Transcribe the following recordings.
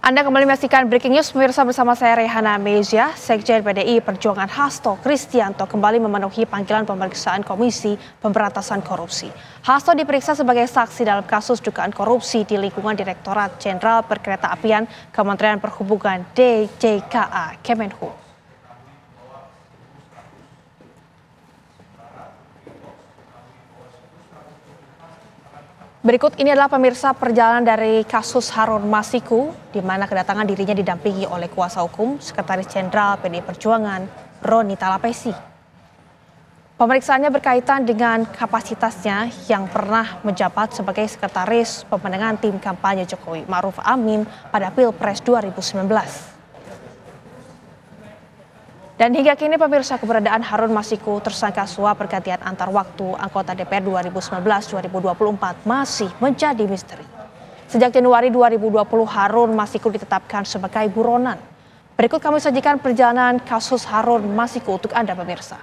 Anda kembali menyaksikan Breaking News pemirsa bersama saya Rehana Mezia. Sekjen PDI Perjuangan Hasto Kristianto kembali memenuhi panggilan pemeriksaan Komisi Pemberantasan Korupsi. Hasto diperiksa sebagai saksi dalam kasus dugaan korupsi di lingkungan Direktorat Jenderal Perkeretaapian Kementerian Perhubungan DJKA Kemenhub. Berikut ini adalah pemirsa perjalanan dari kasus Harun Masiku, di mana kedatangan dirinya didampingi oleh kuasa hukum Sekretaris Jenderal PDI Perjuangan Roni Talapesi. Pemeriksaannya berkaitan dengan kapasitasnya yang pernah menjabat sebagai Sekretaris Pemenangan Tim Kampanye Jokowi Ma'ruf Amin pada Pilpres 2019. Dan hingga kini pemirsa keberadaan Harun Masiku tersangka suap pergantian antar waktu anggota DPR 2019-2024 masih menjadi misteri. Sejak Januari 2020 Harun Masiku ditetapkan sebagai buronan. Berikut kami sajikan perjalanan kasus Harun Masiku untuk Anda pemirsa.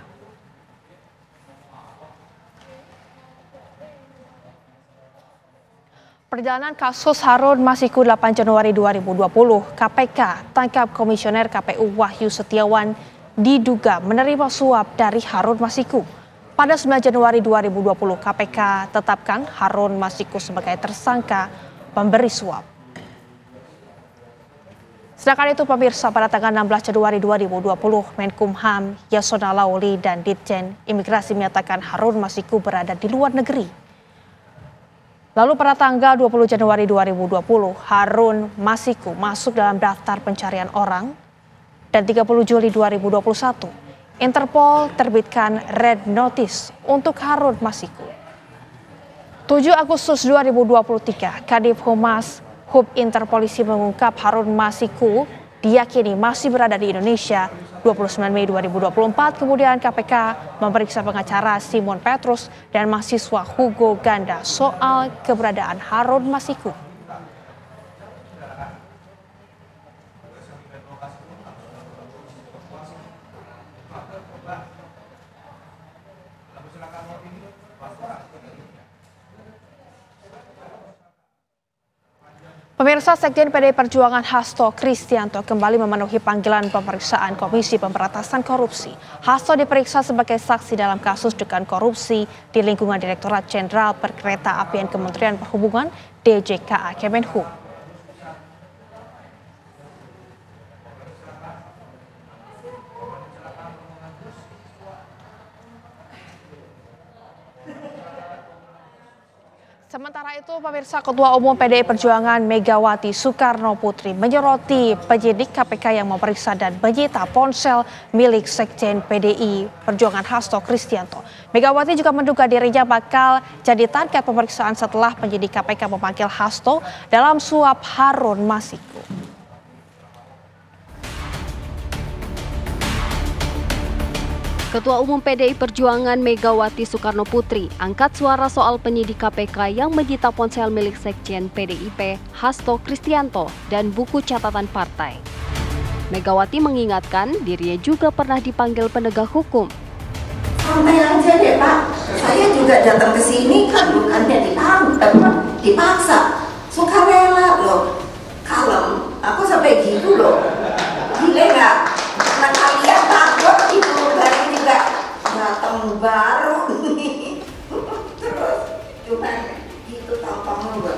Perjalanan kasus Harun Masiku 8 Januari 2020, KPK tangkap Komisioner KPU Wahyu Setiawan diduga menerima suap dari Harun Masiku. Pada 9 Januari 2020, KPK tetapkan Harun Masiku sebagai tersangka pemberi suap. Sedangkan itu pemirsa, pada tanggal 16 Januari 2020, Menkumham Yasona Lauli dan Ditjen Imigrasi menyatakan Harun Masiku berada di luar negeri. Lalu pada tanggal 20 Januari 2020, Harun Masiku masuk dalam daftar pencarian orang. Dan 30 Juli 2021, Interpol terbitkan Red Notice untuk Harun Masiku. 7 Agustus 2023, Kadif Humas Hub Interpolisi mengungkap Harun Masiku diyakini masih berada di Indonesia. 29 Mei 2024, kemudian KPK memeriksa pengacara Simon Petrus dan mahasiswa Hugo Ganda soal keberadaan Harun Masiku. Pemirsa, Sekjen PDI Perjuangan Hasto Kristianto kembali memenuhi panggilan pemeriksaan Komisi Pemberantasan Korupsi. Hasto diperiksa sebagai saksi dalam kasus dugaan korupsi di lingkungan Direktorat Jenderal Perkeretaapian Kementerian Perhubungan DJKA Kemenhub. Sementara itu, pemirsa, Ketua Umum PDI Perjuangan Megawati Soekarno Putri menyoroti penyidik KPK yang memeriksa dan menyita ponsel milik Sekjen PDI Perjuangan Hasto Kristianto. Megawati juga menduga dirinya bakal jadi target pemeriksaan setelah penyidik KPK memanggil Hasto dalam suap Harun Masiku. Ketua Umum PDI Perjuangan Megawati Soekarno Putri angkat suara soal penyidik KPK yang menyita ponsel milik Sekjen PDIP Hasto Kristianto dan buku catatan partai. Megawati mengingatkan dirinya juga pernah dipanggil penegak hukum. Santai aja deh Pak, saya juga datang ke sini kan bukannya dipaksa, sukarela loh, kalem, aku sampai gitu loh, gile nggak? Nah kalian takut itu dari juga datang baru nih, terus cuman gitu tampangnya enggak.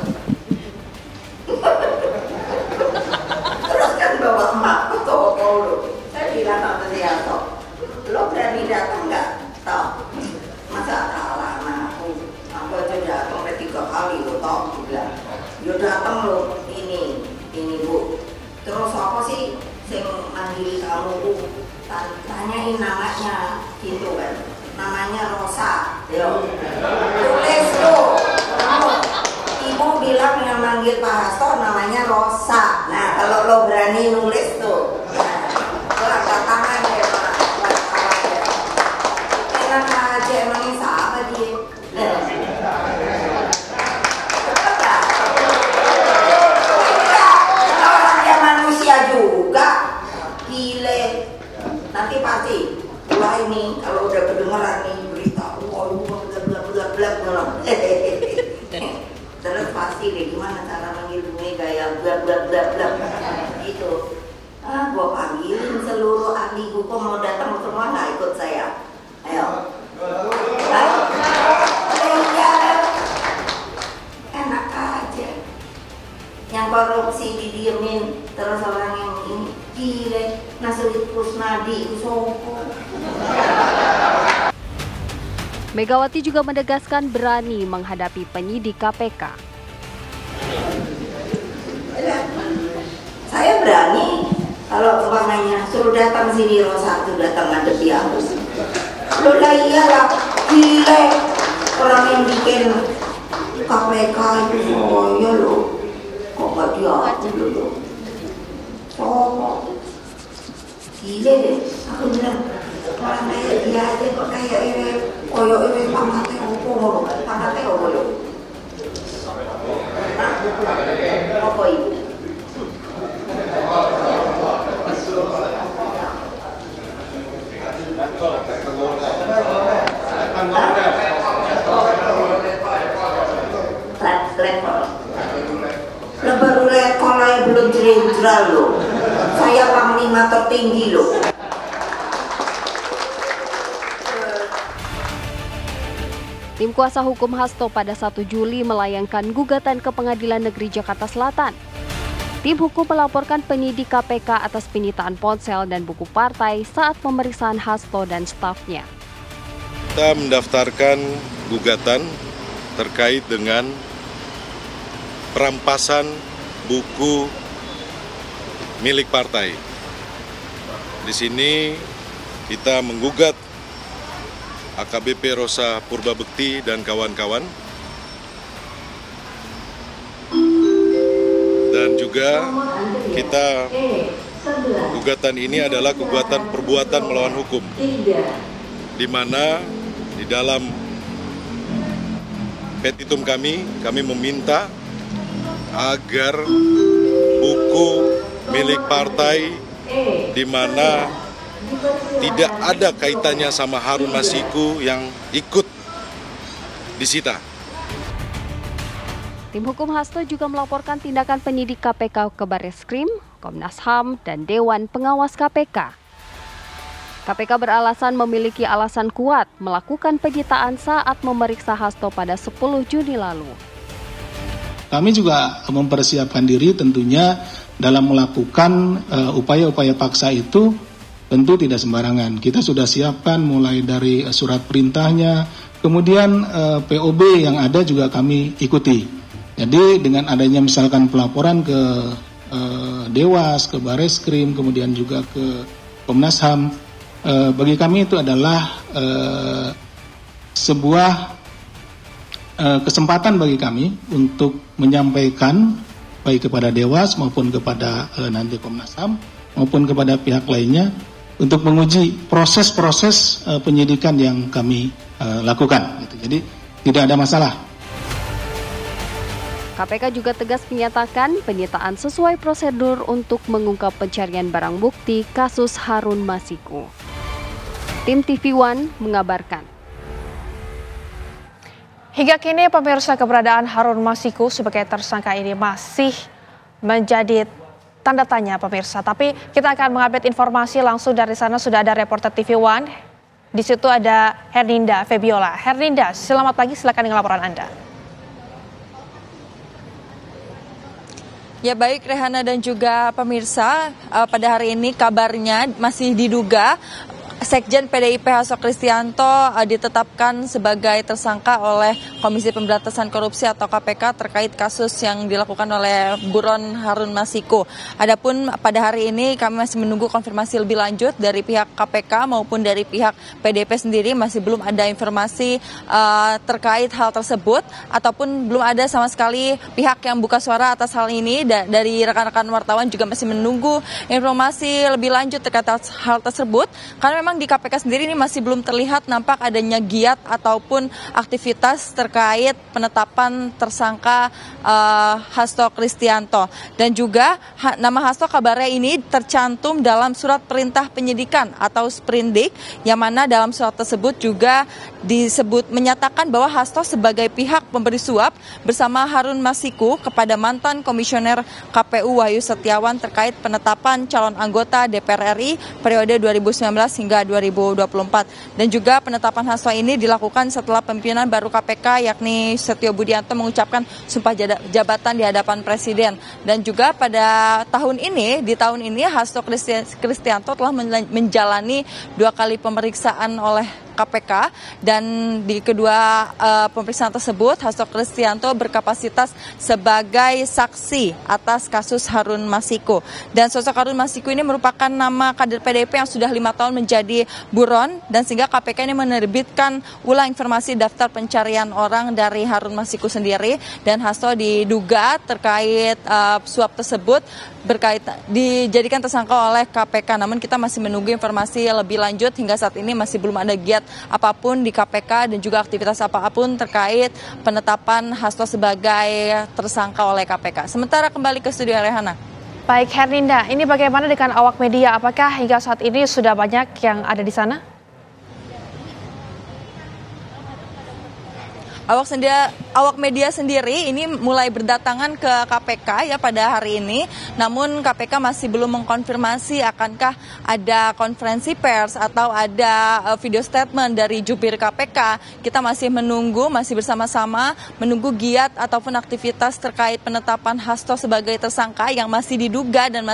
Terus kan bawa emak ke toko lo, saya bilang sama dia toh, lo berani datang nggak? Toh, masa kalah sama aku aja datang 3 kali lo toh, bilang, yo datang lo ini bu, terus apa sih? Saya manggil kamu, tanyain namanya, gitu kan, namanya Rosa, yo, tulis tuh, ibu bilang yang manggil Pak Hasto namanya Rosa, nah kalau lo berani nulis tuh, nah, angkat tangan ya Pak, enak aja emangnya siapa dia, nanti pasti wah ini kalau udah kedengeran nih berita terus pasti deh gimana cara manggil gue gaya bla bla bla bla itu. Gua panggilin seluruh ahli hukum mau datang semua nggak ikut saya. Ayo. Enak aja. Yang korupsi didiemin, terus orang yang ini gile, Nasulit Kusnadi, Sopo. Megawati juga menegaskan berani menghadapi penyidik KPK. Saya berani kalau umpamanya suruh datang sini Rosa itu datang ngadepi aku. Loh lah iyalah, gile orang yang bikin KPK itu semuanya loh. Kok nggak diaku loh? Oh, gile deh. Aku bilang orang kayak dia aja kok kayak ini, koyok ini pangkatnya opo loh, pangkatnya opo loh. Apa itu? Baru lekol aja belum jenderal loh. Saya panglima tertinggi loh. Tim kuasa hukum Hasto pada 1 Juli melayangkan gugatan ke Pengadilan Negeri Jakarta Selatan. Tim hukum melaporkan penyidik KPK atas penyitaan ponsel dan buku partai saat pemeriksaan Hasto dan stafnya. Kita mendaftarkan gugatan terkait dengan perampasan buku milik partai. Di sini kita menggugat AKBP Rosa Purbabekti dan kawan-kawan. Dan juga kita gugatan ini adalah gugatan perbuatan melawan hukum, di mana di dalam petitum kami meminta agar buku milik partai di mana tidak ada kaitannya sama Harun Masiku yang ikut disita. Tim hukum Hasto juga melaporkan tindakan penyidik KPK ke Barreskrim, Komnas HAM, dan Dewan Pengawas KPK. KPK beralasan memiliki alasan kuat melakukan penyitaan saat memeriksa Hasto pada 10 Juni lalu. Kami juga mempersiapkan diri tentunya dalam melakukan upaya-upaya paksa itu tentu tidak sembarangan. Kita sudah siapkan mulai dari surat perintahnya, kemudian POB yang ada juga kami ikuti. Jadi dengan adanya misalkan pelaporan ke Dewas, ke Barreskrim, kemudian juga ke Komnas HAM, bagi kami itu adalah sebuah kesempatan bagi kami untuk menyampaikan baik kepada Dewas maupun kepada nanti Komnas HAM maupun kepada pihak lainnya untuk menguji proses-proses penyidikan yang kami lakukan. Jadi tidak ada masalah. KPK juga tegas menyatakan penyitaan sesuai prosedur untuk mengungkap pencarian barang bukti kasus Harun Masiku. Tim TV One mengabarkan. Hingga kini pemirsa, keberadaan Harun Masiku sebagai tersangka ini masih menjadi tanda tanya pemirsa. Tapi kita akan mengupdate informasi langsung dari sana. Sudah ada reporter TV One. Di situ ada Herninda Febiola. Herninda, selamat pagi, silakan dengan laporan Anda. Ya baik Rehana dan juga pemirsa, pada hari ini kabarnya masih diduga Sekjen PDIP Hasto Kristianto ditetapkan sebagai tersangka oleh Komisi Pemberantasan Korupsi atau KPK terkait kasus yang dilakukan oleh buron Harun Masiku. Adapun pada hari ini kami masih menunggu konfirmasi lebih lanjut dari pihak KPK maupun dari pihak PDIP sendiri. Masih belum ada informasi terkait hal tersebut ataupun belum ada sama sekali pihak yang buka suara atas hal ini. Dari rekan-rekan wartawan juga masih menunggu informasi lebih lanjut terkait hal tersebut karena memang memang di KPK sendiri ini masih belum terlihat nampak adanya giat ataupun aktivitas terkait penetapan tersangka Hasto Kristianto. Dan juga nama Hasto kabarnya ini tercantum dalam surat perintah penyidikan atau sprindik, yang mana dalam surat tersebut juga disebut menyatakan bahwa Hasto sebagai pihak pemberi suap bersama Harun Masiku kepada mantan komisioner KPU Wahyu Setiawan terkait penetapan calon anggota DPR RI periode 2019 hingga 2024. Dan juga penetapan Hasto ini dilakukan setelah pimpinan baru KPK yakni Setio Budianto mengucapkan sumpah jabatan di hadapan Presiden. Dan juga pada di tahun ini Hasto Kristianto telah menjalani 2 kali pemeriksaan oleh KPK, dan di kedua pemeriksaan tersebut Hasto Kristianto berkapasitas sebagai saksi atas kasus Harun Masiku. Dan sosok Harun Masiku ini merupakan nama kader PDIP yang sudah 5 tahun menjadi buron, dan sehingga KPK ini menerbitkan ulang informasi daftar pencarian orang dari Harun Masiku sendiri, dan Hasto diduga terkait suap tersebut dijadikan tersangka oleh KPK. Namun kita masih menunggu informasi lebih lanjut. Hingga saat ini masih belum ada giat apapun di KPK dan juga aktivitas apapun terkait penetapan Hasto sebagai tersangka oleh KPK. Sementara kembali ke studio Rehana. Baik Herninda, ini bagaimana dengan awak media? Apakah hingga saat ini sudah banyak yang ada di sana? Awak media sendiri ini mulai berdatangan ke KPK ya pada hari ini, namun KPK masih belum mengkonfirmasi akankah ada konferensi pers atau ada video statement dari jubir KPK. Kita masih bersama-sama menunggu giat ataupun aktivitas terkait penetapan Hasto sebagai tersangka yang masih diduga dan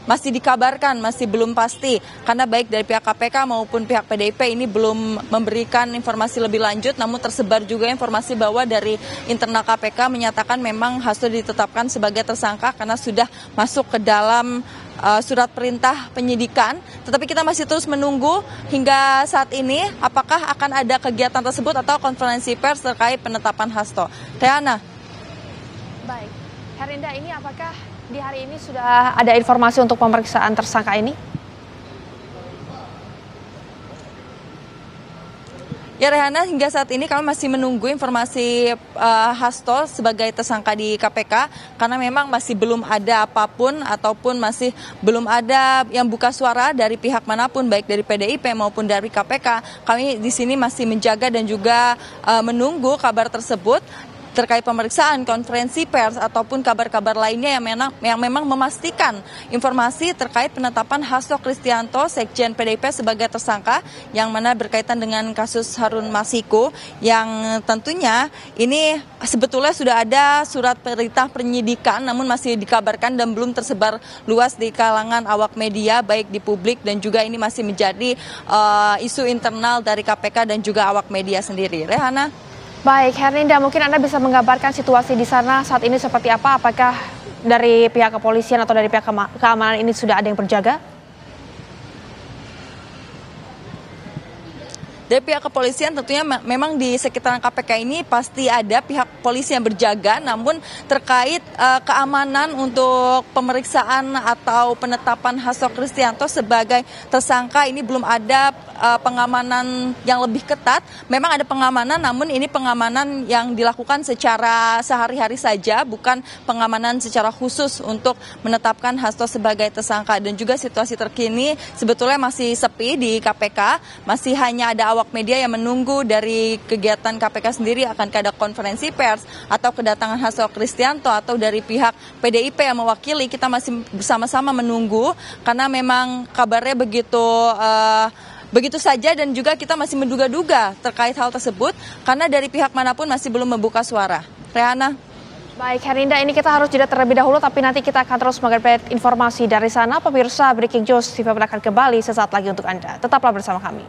masih dikabarkan, masih belum pasti, karena baik dari pihak KPK maupun pihak PDIP ini belum memberikan informasi lebih lanjut. Namun tersebar juga informasi bahwa dari internal KPK menyatakan memang Hasto ditetapkan sebagai tersangka karena sudah masuk ke dalam surat perintah penyidikan. Tetapi kita masih terus menunggu hingga saat ini apakah akan ada kegiatan tersebut atau konferensi pers terkait penetapan Hasto. Riana. Baik, Herinda, ini apakah di hari ini sudah ada informasi untuk pemeriksaan tersangka ini? Ya Rehana, hingga saat ini kami masih menunggu informasi Hasto sebagai tersangka di KPK karena memang masih belum ada apapun ataupun masih belum ada yang buka suara dari pihak manapun, baik dari PDIP maupun dari KPK. Kami di sini masih menjaga dan juga menunggu kabar tersebut terkait pemeriksaan, konferensi pers ataupun kabar-kabar lainnya yang memang memastikan informasi terkait penetapan Hasto Kristianto Sekjen PDIP sebagai tersangka yang mana berkaitan dengan kasus Harun Masiku, yang tentunya ini sebetulnya sudah ada surat perintah penyidikan namun masih dikabarkan dan belum tersebar luas di kalangan awak media baik di publik, dan juga ini masih menjadi isu internal dari KPK dan juga awak media sendiri. Rehana. Baik, Herninda, mungkin Anda bisa menggambarkan situasi di sana saat ini seperti apa? Apakah dari pihak kepolisian atau dari pihak keamanan ini sudah ada yang berjaga? Dari pihak kepolisian tentunya memang di sekitaran KPK ini pasti ada pihak polisi yang berjaga, namun terkait keamanan untuk pemeriksaan atau penetapan Hasto Kristianto sebagai tersangka ini belum ada pengamanan yang lebih ketat. Memang ada pengamanan, namun ini pengamanan yang dilakukan secara sehari-hari saja, bukan pengamanan secara khusus untuk menetapkan Hasto sebagai tersangka. Dan juga situasi terkini sebetulnya masih sepi di KPK, masih hanya ada awak media yang menunggu dari kegiatan KPK sendiri akan ada konferensi pers atau kedatangan Hasto Kristianto atau dari pihak PDIP yang mewakili. Kita masih bersama-sama menunggu karena memang kabarnya begitu saja, dan juga kita masih menduga-duga terkait hal tersebut karena dari pihak manapun masih belum membuka suara. Rehana. Baik, Herinda, ini kita harus jeda terlebih dahulu, tapi nanti kita akan terus mengupdate informasi dari sana. Pemirsa, Breaking News TV akan kembali sesaat lagi untuk Anda. Tetaplah bersama kami.